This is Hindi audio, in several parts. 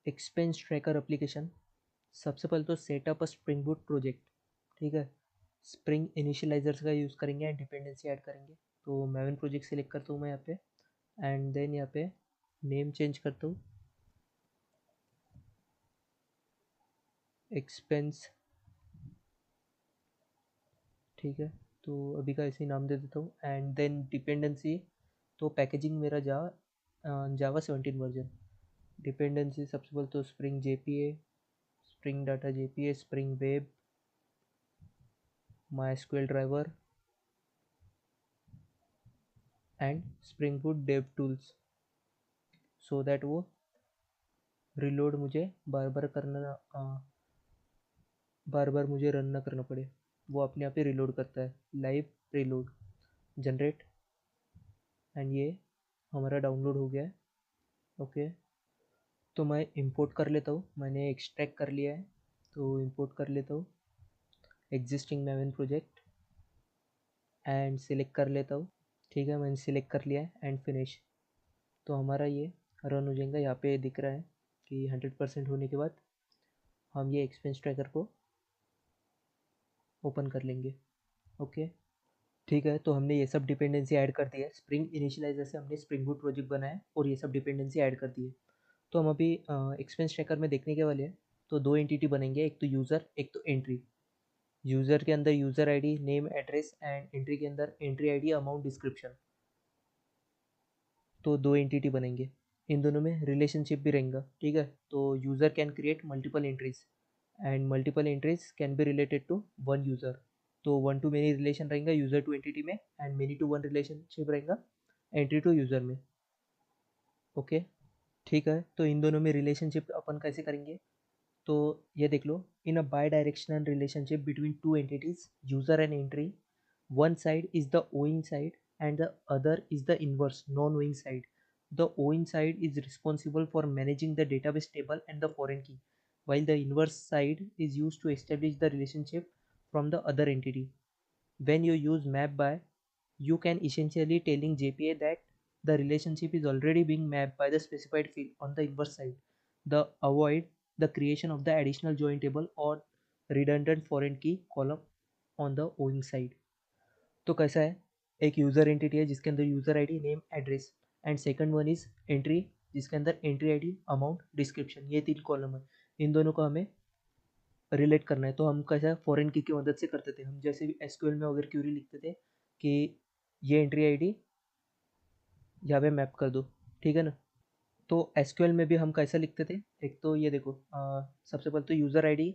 Expense tracker application. सबसे पहले तो सेटअप अ स्प्रिंग बूट प्रोजेक्ट। ठीक है, स्प्रिंग इनिशियलाइजर्स का यूज़ करेंगे एंड डिपेंडेंसी ऐड करेंगे। तो मैवन प्रोजेक्ट सिलेक्ट करता हूँ मैं यहाँ पे एंड देन यहाँ पे नेम चेंज करता हूँ, एक्सपेंस। ठीक है, तो अभी का ऐसे ही नाम दे देता हूँ एंड देन डिपेंडेंसी। तो पैकेजिंग मेरा जावा 17 वर्जन। डिपेंडेंसी सबसे पहले तो spring JPA, spring data JPA, spring web, my SQL driver and spring boot dev tools, so that वो रिलोड मुझे बार बार करना, बार बार मुझे रन ना करना पड़े। वो अपने आप ही रिलोड करता है, लाइव रिलोड जनरेट। एंड ये हमारा डाउनलोड हो गया है। ओके, तो मैं इंपोर्ट कर लेता हूँ, मैंने एक्सट्रैक्ट कर लिया है तो इंपोर्ट कर लेता हूँ एग्जिस्टिंग मैवन प्रोजेक्ट एंड सिलेक्ट कर लेता हूँ। ठीक है, मैंने सिलेक्ट कर लिया है एंड फिनिश। तो हमारा ये रन हो जाएगा। यहाँ पे दिख रहा है कि 100% होने के बाद हम ये एक्सपेंस ट्रैकर को ओपन कर लेंगे। ओके, ठीक है, तो हमने ये सब डिपेंडेंसी ऐड कर दी है। स्प्रिंग इनिशियलाइजर से हमने स्प्रिंग बूट प्रोजेक्ट बनाया है और ये सब डिपेंडेंसी ऐड कर दी है। तो हम अभी एक्सपेंस ट्रैकर में देखने के वाले हैं। तो दो एंटिटी बनेंगे, एक तो यूज़र, एक तो एंट्री। यूज़र के अंदर user ID, name, address and entry के अंदर एंट्री आईडी, अमाउंट, डिस्क्रिप्शन। तो दो एंटिटी बनेंगे, इन दोनों में रिलेशनशिप भी रहेगा। ठीक है, तो user can create multiple entries and multiple entries can be related to one user. तो वन टू मेनी रिलेशन रहेगा यूज़र टू एंटिटी में and many to one relationship रहेगा एंट्री टू यूज़र में। ओके, ठीक है, तो इन दोनों में रिलेशनशिप अपन कैसे करेंगे? तो ये देख लो, in a bidirectional relationship between two entities user and entry, one side is the owing side and the other is the inverse non-owing side. The owing side is responsible for managing the database table and the foreign key, while the inverse side is used to establish the relationship from the other entity. When you use map by, you can essentially telling JPA that the relationship is already being mapped by the specified field on the inverse side. The avoid the creation of the additional join table or redundant foreign key column on the owing side. तो कैसा है, एक यूज़र एंटिटी है जिसके अंदर user ID, name, address and second one is entry जिसके अंदर एंट्री आईडी, अमाउंट, डिस्क्रिप्शन, ये तीन कॉलम है। इन दोनों को हमें रिलेट करना है। तो हम कैसा फॉरेन की मदद से करते थे। हम जैसे भी एसक्यूएल में अगर क्यूरी लिखते थे कि ये एंट्री आईडी यहाँ पे मैप कर दो, ठीक है ना। तो एसक्यूएल में भी हम कैसा लिखते थे, एक तो ये देखो, सबसे पहले तो यूज़र आईडी,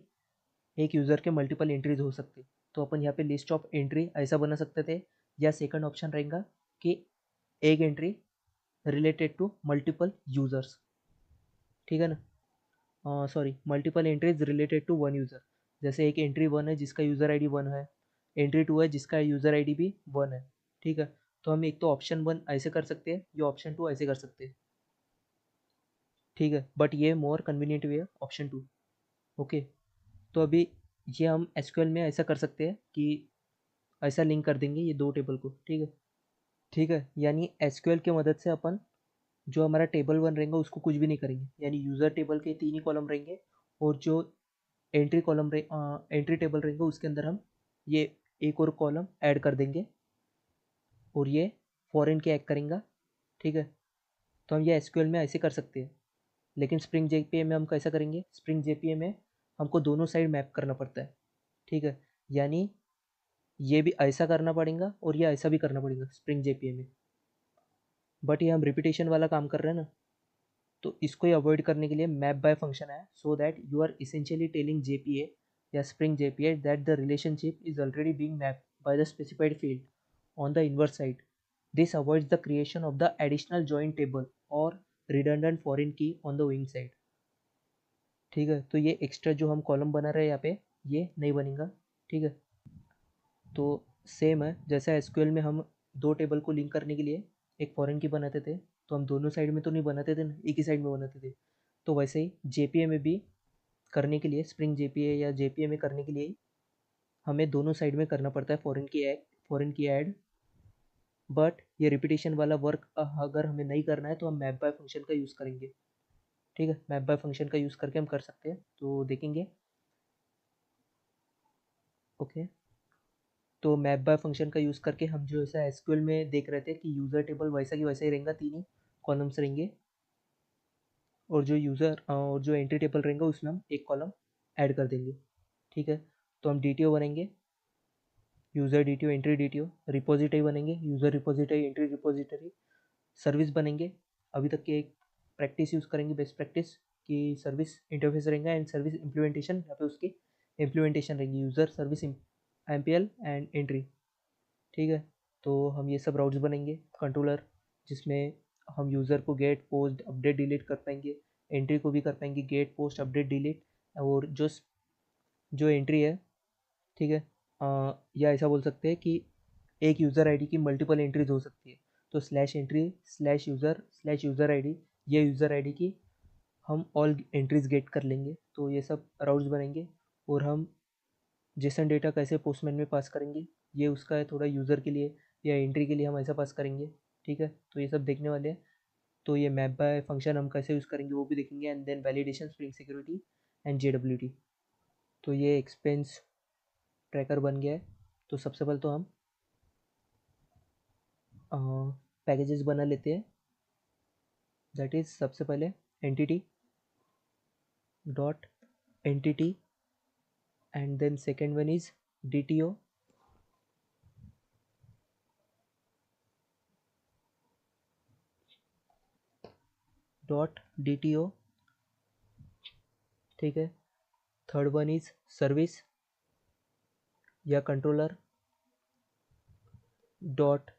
एक यूज़र के मल्टीपल एंट्रीज हो सकती, तो अपन यहाँ पे लिस्ट ऑफ एंट्री ऐसा बना सकते थे। या सेकंड ऑप्शन रहेगा कि एक entry related to multiple users, ठीक है ना। Sorry, multiple entries related to one user. जैसे एक एंट्री वन है जिसका यूज़र आईडी वन है, एंट्री टू है जिसका यूज़र आईडी भी वन है। ठीक है, तो हम एक तो ऑप्शन वन ऐसे कर सकते हैं या ऑप्शन टू ऐसे कर सकते हैं। ठीक है, बट ये मोर कन्वीनियंट वे है ऑप्शन टू। ओके, तो अभी ये हम एसक्यूएल में ऐसा कर सकते हैं कि ऐसा लिंक कर देंगे ये दो टेबल को। ठीक है, ठीक है, यानी एसक्यूएल की मदद से अपन जो हमारा टेबल वन रहेगा उसको कुछ भी नहीं करेंगे, यानी यूज़र टेबल के तीन ही कॉलम रहेंगे और जो एंट्री कॉलम एंट्री टेबल रहेगा उसके अंदर हम ये एक और कॉलम ऐड कर देंगे और ये फॉरेन के ऐड करेंगे। ठीक है, तो हम ये एसक्यूएल में ऐसे कर सकते हैं। लेकिन स्प्रिंग जेपीए में हम कैसा करेंगे, स्प्रिंग जेपीए में हमको दोनों साइड मैप करना पड़ता है। ठीक है, यानी ये भी ऐसा करना पड़ेगा और ये ऐसा भी करना पड़ेगा स्प्रिंग जेपीए में। बट ये हम रिपीटेशन वाला काम कर रहे हैं ना, तो इसको ही अवॉइड करने के लिए मैप बाय फंक्शन है, so that you are essentially telling JPA या spring JPA that the relationship is already being mapped by the specified field on the inverse side. This avoids the creation of the additional join table और redundant foreign key on the owning side. ठीक है, तो ये एक्स्ट्रा जो हम कॉलम बना रहे हैं यहाँ पे ये नहीं बनेगा। ठीक है, तो सेम है जैसा एसक्यूएल में हम दो टेबल को लिंक करने के लिए एक फॉरेन की बनाते थे, तो हम दोनों साइड में तो नहीं बनाते थे ना, एक ही साइड में बनाते थे। तो वैसे ही जेपीए में भी करने के लिए, स्प्रिंग जेपीए या जेपीए में करने के लिए हमें दोनों साइड में करना पड़ता है फॉरेन की ऐड। बट ये रिपीटेशन वाला वर्क अगर हमें नहीं करना है तो हम मैप बाय फंक्शन का यूज़ करेंगे। ठीक है, मैप बाय फंक्शन का यूज़ करके हम कर सकते हैं, तो देखेंगे। ओके, तो मैप बाय फंक्शन का यूज़ करके हम जो ऐसा एसक्यूएल में देख रहे थे कि यूज़र टेबल वैसा की वैसा ही रहेगा, 3 ही कॉलम्स रहेंगे, और जो यूज़र और जो एंट्री टेबल रहेगा उसमें हम एक कॉलम ऐड कर देंगे। ठीक है, तो हम DTO बनाएंगे, user DTO, entry DTO, repository बनेंगे, user repository, entry repository, service बनेंगे। अभी तक के एक प्रैक्टिस यूज़ करेंगे, बेस्ट प्रैक्टिस कि सर्विस इंटरफेस रहेगा एंड सर्विस इम्प्लीमेंटेशन, यहाँ पे उसकी इम्प्लीमेंटेशन रहेगी, user service MPL and entry. ठीक है, तो हम ये सब राउट्स बनेंगे, कंट्रोलर जिसमें हम यूज़र को गेट, पोस्ट, अपडेट, डिलीट कर पाएंगे, एंट्री को भी कर पाएंगे गेट, पोस्ट, अपडेट, डिलीट, और जो एंट्री है, ठीक है, या ऐसा बोल सकते हैं कि एक यूज़र आईडी की मल्टीपल एंट्रीज हो सकती है, तो /entry/user/user ID, ये यूज़र आईडी की हम ऑल एंट्रीज गेट कर लेंगे, तो ये सब राउट्स बनेंगे। और हम जेसन डेटा कैसे पोस्टमैन में पास करेंगे, ये उसका है, थोड़ा यूज़र के लिए या एंट्री के लिए हम ऐसा पास करेंगे। ठीक है, तो ये सब देखने वाले हैं। तो ये मैप बाय फंक्शन हम कैसे यूज़ करेंगे वो भी देखेंगे, and then validation, spring security and JWT। तो ये एक्सपेंस ट्रैकर बन गया है। तो सबसे पहले तो हम पैकेजेस बना लेते हैं, दैट इज़ सबसे पहले entity dot entity, and then second one is DTO dot DTO। ठीक है, थर्ड वन इज सर्विस या controller dot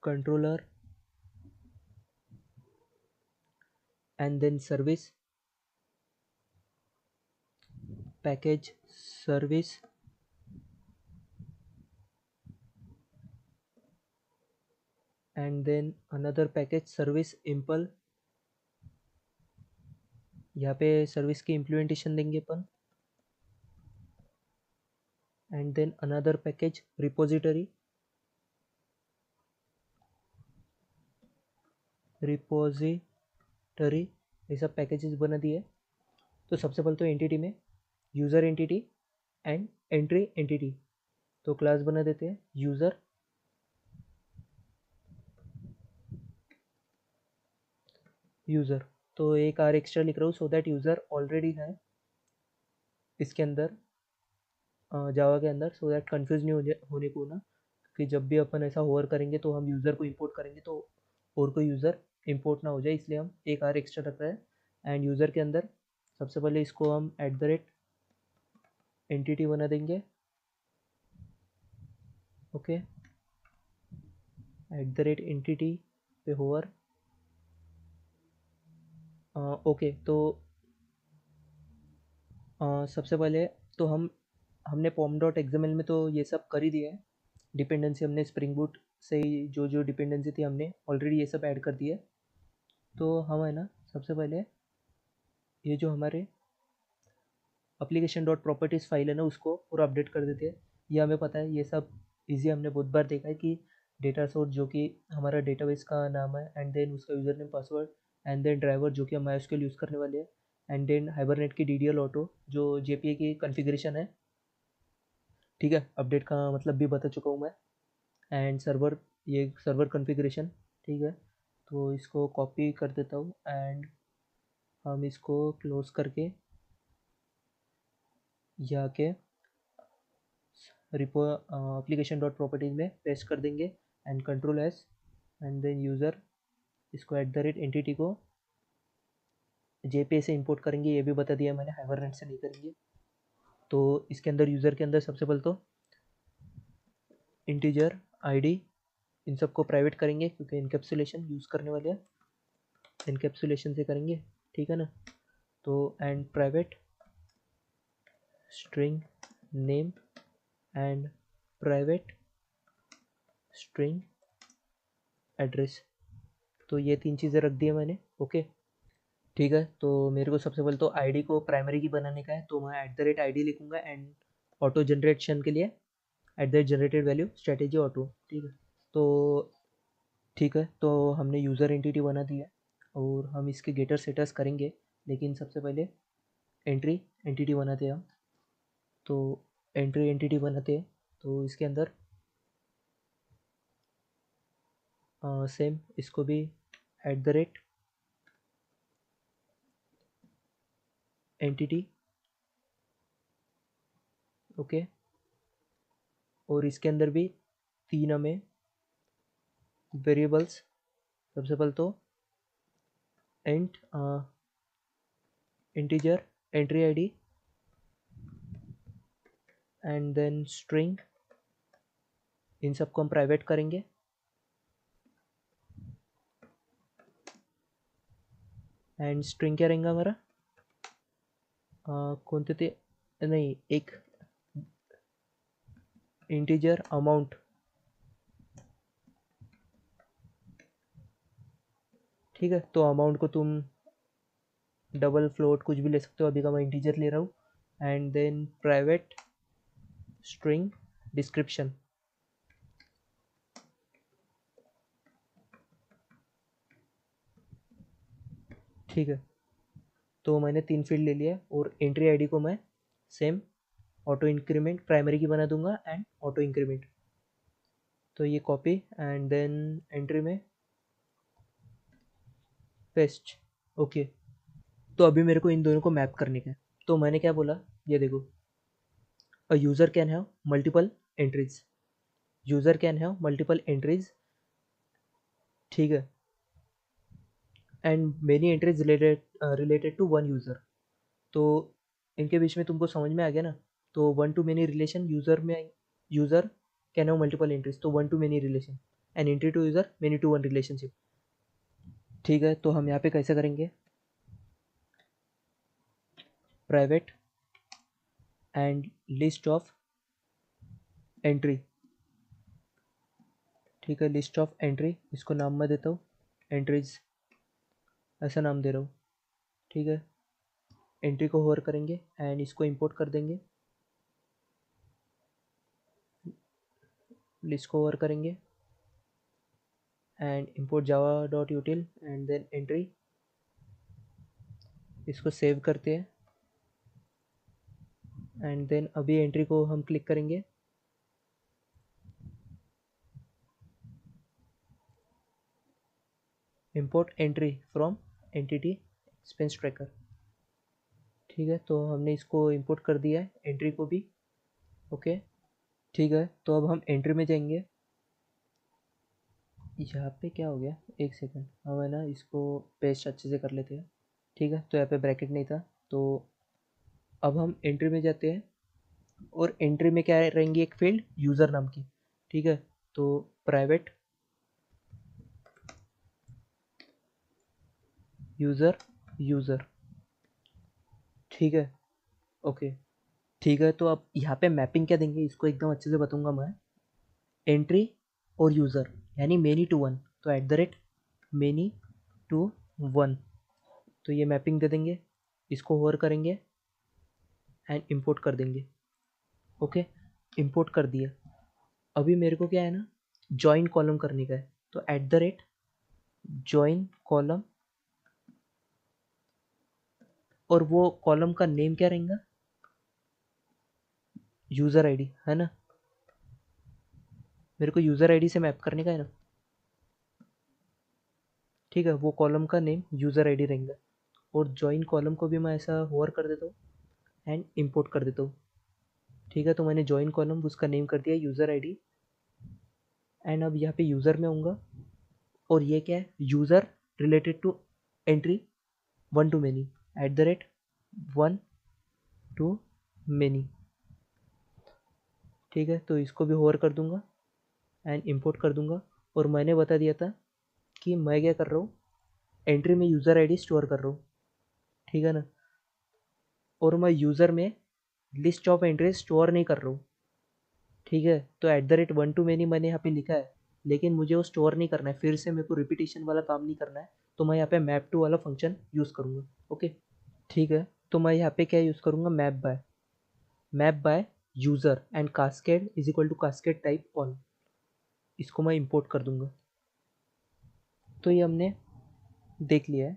controller, and then service package service, and then another package service impl, यहाँ पे सर्विस की इम्प्लीमेंटेशन देंगे अपन, and then another package repository ये सब पैकेजेस बना दिए। तो सबसे पहले तो एंटिटी में user entity and entry entity, तो क्लास बना देते हैं यूज़र। तो एक आर एक्स्ट्रा लिख रहा हूँ सो दैट यूज़र ऑलरेडी है इसके अंदर, जावा के अंदर, सो दैट कन्फ्यूज नहीं होने को ना, कि जब भी अपन ऐसा होवर करेंगे तो हम यूज़र को इंपोर्ट करेंगे तो और कोई यूज़र इंपोर्ट ना हो जाए, इसलिए हम एक आर एक्स्ट्रा रख रहे हैं। एंड यूज़र के अंदर सबसे पहले इसको हम @एंटिटी बना देंगे। ओके, @एंटिटी पे होवर। ओके, तो सबसे पहले तो हमने pom.xml में तो ये सब कर ही दिया है, डिपेंडेंसी हमने स्प्रिंग बूट से ही जो जो डिपेंडेंसी थी हमने ऑलरेडी ये सब ऐड कर दिया है। तो हम है ना, सबसे पहले ये जो हमारे application.properties फाइल है ना, उसको पूरा अपडेट कर देते हैं। ये हमें पता है, ये सब इजी हमने बहुत बार देखा है कि डेटा सोर्स जो कि हमारा डेटाबेस का नाम है, एंड देन उसका user name, password, and then driver जो कि हम MySQL यूज़ करने वाले हैं, एंड देन हाइबरनेट की DDL ऑटो जो JPA की कॉन्फ़िगरेशन है। ठीक है, अपडेट का मतलब भी बता चुका हूँ मैं, एंड सर्वर, ये सर्वर कॉन्फ़िगरेशन। ठीक है, तो इसको कॉपी कर देता हूँ एंड हम इसको क्लोज करके जाके रिपो application.properties में पेस्ट कर देंगे, and control S, and then user, इसको @एंटिटी को JPA से इंपोर्ट करेंगे, ये भी बता दिया मैंने, हाइबरनेट से नहीं करेंगे। तो इसके अंदर यूज़र के अंदर सबसे पहले तो इंटीजर ID, इन सबको प्राइवेट करेंगे क्योंकि इनकैप्सुलेशन यूज़ करने वाले हैं, इनकैप्सुलेशन से करेंगे। ठीक है ना, तो and private string name and private string address, तो ये 3 चीज़ें रख दी है मैंने। ओके, ठीक है, तो मेरे को सबसे पहले तो आईडी को प्राइमरी की बनाने का है, तो मैं @ID लिखूंगा, एंड ऑटो जनरेशन के लिए @जनरेटेड वैल्यू स्ट्रेटेजी ऑटो। ठीक है, तो ठीक है, तो हमने यूज़र एंटिटी बना दी है। और हम इसके गेटर सेटर्स करेंगे, लेकिन सबसे पहले एंट्री एंटिटी बनाते हैं हम। तो एंट्री एंटिटी बनाते हैं, तो इसके अंदर सेम इसको भी @ एंटिटी, ओके। और इसके अंदर भी 3 हमें वेरिएबल्स, सबसे पहले तो int integer entry ID and then string, इन सबको हम प्राइवेट करेंगे। एंड स्ट्रिंग क्या रहेगा हमारा, कोणते ते नहीं, एक इंटीजर अमाउंट, ठीक है। तो अमाउंट को तुम डबल फ्लोट कुछ भी ले सकते हो, अभी का मैं इंटीजर ले रहा हूँ। And then private string description, ठीक है। तो मैंने 3 फील्ड ले लिया, और एंट्री आईडी को मैं सेम ऑटो इंक्रीमेंट प्राइमरी की बना दूंगा एंड ऑटो इंक्रीमेंट। तो ये कॉपी एंड देन एंट्री में पेस्ट, ओके। तो अभी मेरे को इन दोनों को मैप करने का है। तो मैंने क्या बोला, ये देखो, a user can have multiple entries, user can have multiple entries, ठीक है। And many entries related to one user. तो इनके बीच में तुमको समझ में आ गया ना। तो one to many relation, user में user can have multiple entries, तो one to many relation, and entry to user many to one relationship, ठीक है। तो हम यहाँ पे कैसे करेंगे, private and list of entry, ठीक है। लिस्ट ऑफ एंट्री, इसको नाम मैं देता हूँ एंट्रीज, ऐसा नाम दे रहा हूँ, ठीक है। एंट्री को होवर करेंगे एंड इसको इंपोर्ट कर देंगे, लिस्ट को होवर करेंगे and import Java dot util and then entry, इसको सेव करते हैं। एंड देन अभी एंट्री को हम क्लिक करेंगे, import entry from entity expense tracker, ठीक है। तो हमने इसको इंपोर्ट कर दिया है, एंट्री को भी, ओके, ठीक है। तो अब हम एंट्री में जाएंगे। यहाँ पे क्या हो गया, एक सेकंड, हम है ना इसको पेस्ट अच्छे से कर लेते हैं, ठीक है। तो यहाँ पे ब्रैकेट नहीं था, तो अब हम एंट्री में जाते हैं, और एंट्री में क्या रहेंगी, एक फील्ड यूज़र नाम की, ठीक है। तो प्राइवेट यूज़र यूज़र, ठीक है, ओके, ठीक है। तो अब यहाँ पे मैपिंग क्या देंगे, इसको एकदम अच्छे से बताऊंगा मैं। एंट्री और यूज़र यानी मेनी टू वन, तो मेनी टू वन, तो ये मैपिंग दे देंगे, इसको होवर करेंगे एंड इंपोर्ट कर देंगे, ओके। इंपोर्ट कर दिया। अभी मेरे को क्या है ना, जॉइन कॉलम करने का है, तो जॉइन कॉलम, और वो कॉलम का नेम क्या रहेगा, यूज़र आईडी, है ना। मेरे को यूज़र आईडी से मैप करने का है ना, ठीक है। वो कॉलम का नेम यूज़र आईडी रहेगा, और जॉइन कॉलम को भी मैं ऐसा होवर कर देता हूँ एंड इंपोर्ट कर देता हूँ, ठीक है। तो मैंने जॉइन कॉलम उसका नेम कर दिया यूज़र आईडी, एंड अब यहाँ पे यूज़र में आऊँगा, और ये क्या है, user related to entry one to many, one to many, ठीक है। तो इसको भी होवर कर दूंगा एंड इंपोर्ट कर दूंगा। और मैंने बता दिया था कि मैं क्या कर रहा हूँ, एंट्री में यूज़र आईडी स्टोर कर रहा हूँ, ठीक है ना। और मैं यूज़र में लिस्ट ऑफ एंट्री स्टोर नहीं कर रहा हूँ, ठीक है। तो वन टू मेनी मैंने यहाँ पे लिखा है, लेकिन मुझे वो स्टोर नहीं करना है, फिर से मेरे को रिपीटेशन वाला काम नहीं करना है। तो मैं यहाँ पे मैप टू वाला फंक्शन यूज़ करूँगा, ओके, ठीक है। तो मैं यहाँ पे क्या यूज़ करूँगा, map by user and cascade is equal to cascade type all, इसको मैं इंपोर्ट कर दूंगा। तो ये हमने देख लिया है।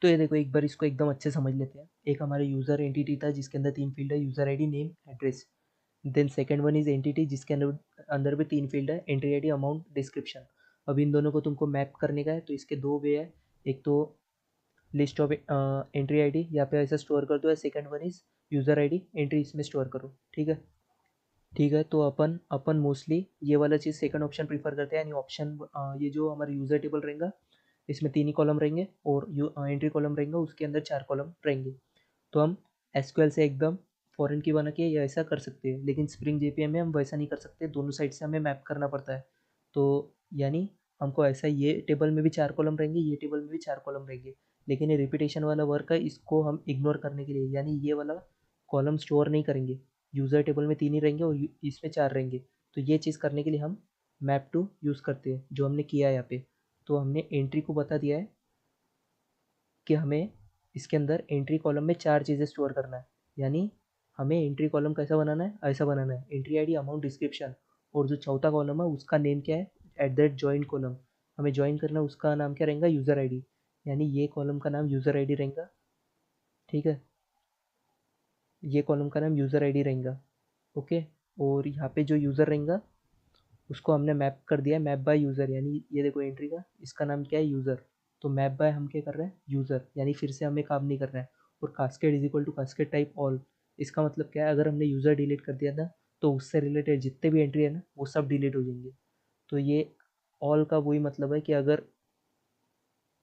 तो ये देखो एक बार इसको एकदम अच्छे समझ लेते हैं। एक हमारे यूज़र एंटिटी था जिसके अंदर 3 फील्ड है, user ID, name, address. Then second one is entity जिसके अंदर अंदर भी 3 फील्ड है, एंट्री आईडी, अमाउंट, डिस्क्रिप्शन। अब इन दोनों को तुमको मैप करने का है, तो इसके 2 वे है। एक तो लिस्ट ऑफ एंट्री आईडी यहाँ पे ऐसा स्टोर कर दो, second one is user ID, entry इसमें स्टोर करो। ठीक है, ठीक है। तो अपन अपन मोस्टली ये वाला चीज़ सेकंड ऑप्शन प्रीफर करते हैं, यानी ऑप्शन ये जो हमारा यूज़र टेबल रहेगा इसमें 3 ही कॉलम रहेंगे और एंट्री कॉलम रहेगा उसके अंदर 4 कॉलम रहेंगे। तो हम एसक्यूएल से एकदम फॉरेन की बना के ये ऐसा कर सकते हैं, लेकिन स्प्रिंग जेपीएम में हम वैसा नहीं कर सकते, दोनों साइड से हमें मैप करना पड़ता है। तो यानी हमको ऐसा ये टेबल में भी 4 कॉलम रहेंगे, ये टेबल में भी 4 कॉलम रहेंगे, लेकिन ये रिपीटेशन वाला वर्क है, इसको हम इग्नोर करने के लिए यानी ये वाला कॉलम स्टोर नहीं करेंगे। यूज़र टेबल में 3 ही रहेंगे और इसमें 4 रहेंगे। तो ये चीज़ करने के लिए हम मैप टू यूज़ करते हैं, जो हमने किया है यहाँ पे। तो हमने एंट्री को बता दिया है कि हमें इसके अंदर एंट्री कॉलम में 4 चीज़ें स्टोर करना है, यानी हमें एंट्री कॉलम कैसा बनाना है, ऐसा बनाना है, एंट्री आईडी, अमाउंट, डिस्क्रिप्शन। और जो चौथा कॉलम है उसका नेम क्या है, एट दैट जॉइन कॉलम। हमें ज्वाइन करना है, उसका नाम क्या रहेगा, यूज़र आईडी, यानी ये कॉलम का नाम यूज़र आईडी रहेगा। ठीक है, ये कॉलम का नाम यूज़र आईडी रहेगा। ओके, और यहाँ पे जो यूज़र रहेगा उसको हमने मैप कर दिया है, मैप बाय यूज़र, यानी ये देखो एंट्री का इसका नाम क्या है, यूज़र। तो मैप बाय हम क्या कर रहे हैं, यूज़र, यानी फिर से हमें काम नहीं करना है। और cascade is equal to cascade type all. इसका मतलब क्या है, अगर हमने यूज़र डिलीट कर दिया था तो उससे रिलेटेड जितने भी एंट्री है ना वो सब डिलीट हो जाएंगे। तो ये ऑल का वही मतलब है कि अगर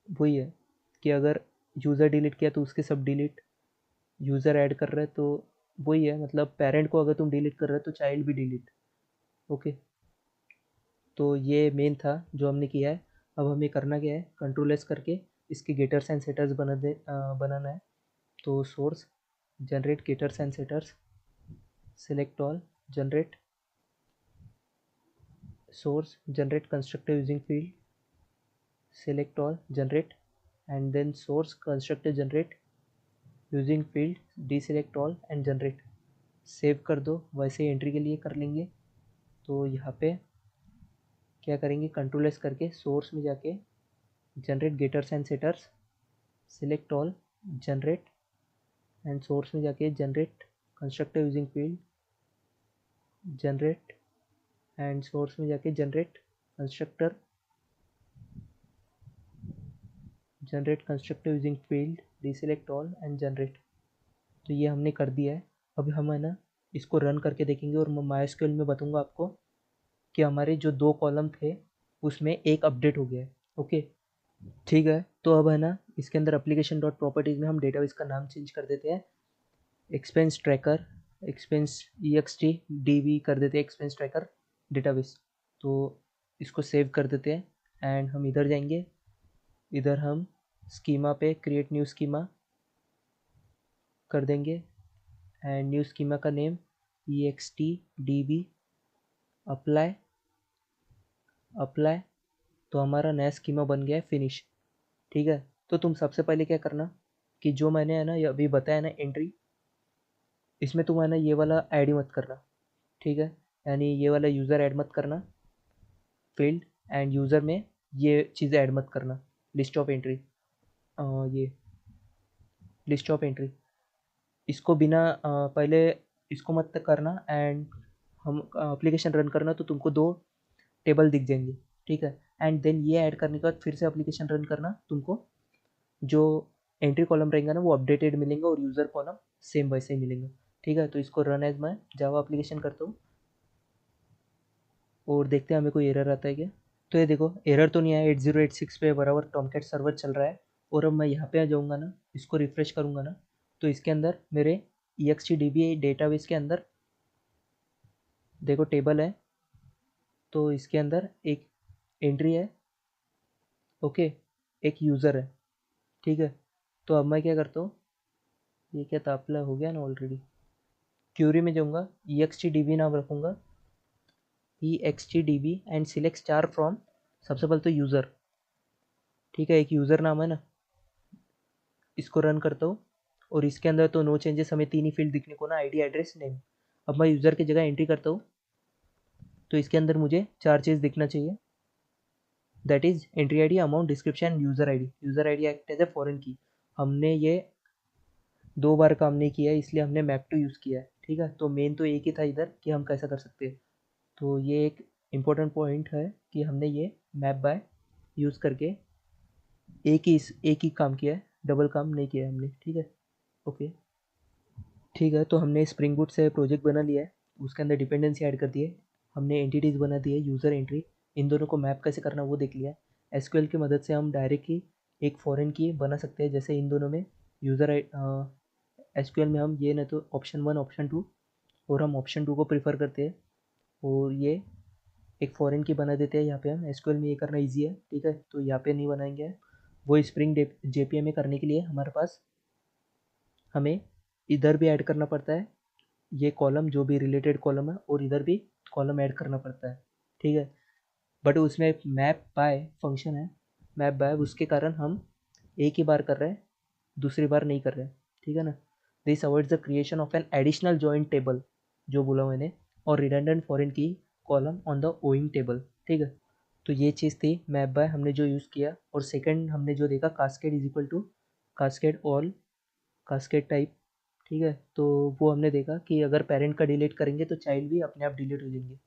वही है कि अगर यूज़र डिलीट किया तो उसके सब डिलीट, यूज़र ऐड कर रहे हैं तो वही है, मतलब पेरेंट को अगर तुम डिलीट कर रहे हो तो चाइल्ड भी डिलीट। ओके, तो ये मेन था जो हमने किया है। अब हमें करना क्या है, कंट्रोल एस करके इसके गेटर्स एंड सेटर्स बनाना है। तो source generate getters and setters, select all, generate source, generate constructor using field, select all, generate, and then source constructor generate using field, deselect all and generate. Save कर दो, वैसे एंट्री के लिए कर लेंगे। तो यहाँ पे क्या करेंगे, कंट्रोल एस करके सोर्स में जाके generate getters and setters, select all, generate, and source में जाके generate constructor using field, generate, and source में जाके generate constructor, generate constructor using field, deselect all and generate. तो ये हमने कर दिया है। अभी हम है ना इसको रन करके देखेंगे और मैं माइस्क्यूएल में बताऊंगा आपको कि हमारे जो 2 कॉलम थे उसमें एक अपडेट हो गया है। ओके, ठीक है। तो अब है ना इसके अंदर एप्लीकेशन डॉट प्रॉपर्टीज़ में हम डेटाबेस का नाम चेंज कर देते हैं, expense tracker, expense EXT DB कर देते हैं, एक्सपेंस ट्रैकर डेटाबेस। तो इसको सेव कर देते हैं एंड हम इधर जाएंगे, इधर हम स्कीमा पे क्रिएट न्यू स्कीमा कर देंगे एंड न्यू स्कीमा का name EXT DB apply, apply. तो हमारा नया स्कीमा बन गया है, फिनिश। ठीक है, तो तुम सबसे पहले क्या करना कि जो मैंने है ना ये अभी बताया ना एंट्री, इसमें तुम है ना ये वाला ऐड ही मत करना। ठीक है, यानी ये वाला यूज़र ऐड मत करना फील्ड, एंड यूज़र में ये चीज़ ऐड मत करना, लिस्ट ऑफ एंट्री, ये लिस्ट ऑफ एंट्री इसको बिना पहले इसको मत करना। एंड हम एप्लीकेशन रन करना तो तुमको 2 टेबल दिख जाएंगे। ठीक है, एंड देन ये ऐड करने के बाद फिर से एप्लीकेशन रन करना, तुमको जो एंट्री कॉलम रहेगा ना वो अपडेटेड मिलेंगे और यूज़र कॉलम सेम वैसे ही मिलेंगे। ठीक है, तो इसको रन एज मैं जावा एप्लीकेशन करता हूँ और देखते हैं हमें कोई एरर आता है क्या। तो ये देखो एरर तो नहीं आया, 8086 पे बराबर टॉमकैट सर्वर चल रहा है। और अब मैं यहाँ पे आ जाऊँगा ना, इसको रिफ़्रेश करूँगा ना, तो इसके अंदर मेरे EXTDB डेटाबेस के अंदर देखो टेबल है, तो इसके अंदर एक एंट्री है। ओके, एक यूज़र है। ठीक है, तो अब मैं क्या करता हूँ, ये क्या था अप्लाई हो गया ना ऑलरेडी। क्यूरी में जाऊँगा, EXTDB नाम रखूँगा, EXTDB and select star from, सबसे पहले तो यूज़र। ठीक है, एक यूज़र नाम है ना, इसको रन करता हूँ और इसके अंदर तो नो चेंजेस, हमें 3 ही फील्ड दिखने को ना, आईडी, एड्रेस, नेम। अब मैं यूज़र की जगह एंट्री करता हूँ तो इसके अंदर मुझे 4 चीज़ दिखना चाहिए, that is entry ID, amount, description, user ID. User ID act as a foreign key. हमने ये 2 बार काम नहीं किया है, इसलिए हमने मैप टू यूज़ किया है। ठीक है, तो मेन तो एक ही था इधर कि हम कैसा कर सकते हैं। तो ये एक इम्पोर्टेंट पॉइंट है कि हमने ये मैप बाय यूज़ करके एक ही काम किया है, डबल काम नहीं किया है हमने। ठीक है, ओके। ठीक है, तो हमने स्प्रिंग बूट से प्रोजेक्ट बना लिया है, उसके अंदर डिपेंडेंसी ऐड कर दी है, हमने एंटिटीज़ बना दी है, यूज़र एंट्री, इन दोनों को मैप कैसे करना वो देख लिया है। एसक्यूएल की मदद से हम डायरेक्ट ही एक फॉरेन की बना सकते हैं, जैसे इन दोनों में यूज़र एसक्यूएल में हम ये नहीं तो ऑप्शन 1 ऑप्शन 2, और हम ऑप्शन 2 को प्रीफर करते हैं, और ये एक फॉरेन की बना देते हैं। यहाँ पे हम एसक्यूएल में ये करना ईजी है। ठीक है, तो यहाँ पे नहीं बनाएंगे। वो स्प्रिंग जेपीए में करने के लिए हमारे पास हमें इधर भी ऐड करना पड़ता है, ये कॉलम जो भी रिलेटेड कॉलम है, और इधर भी कॉलम ऐड करना पड़ता है। ठीक है, बट उसमें एक मैप बाय फंक्शन है, मैप बाय, उसके कारण हम एक ही बार कर रहे हैं, दूसरी बार नहीं कर रहे हैं। ठीक है ना। This avoids the creation of an additional joint table, जो बोला मैंने, और रिडंडेंट फॉरेन की column on the owing table. ठीक है, तो ये चीज़ थी मैप बाय हमने जो यूज़ किया। और सेकंड हमने जो देखा, cascade is equal to cascade all, cascade type. ठीक है, तो वो हमने देखा कि अगर पेरेंट का डिलीट करेंगे तो चाइल्ड भी अपने आप डिलीट हो जाएंगे,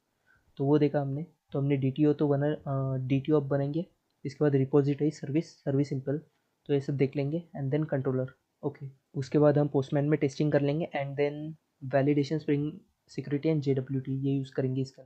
तो वो देखा हमने। तो हमने डी टी ओ तो बना, डी टी ओ अब बनाएंगे। इसके बाद रिपोजिटरी, सर्विस, सर्विस सिंपल, तो ये सब देख लेंगे, एंड देन कंट्रोलर। ओके, उसके बाद हम पोस्टमैन में टेस्टिंग कर लेंगे, and then validation, spring security and JWT ये यूज़ करेंगे इसका।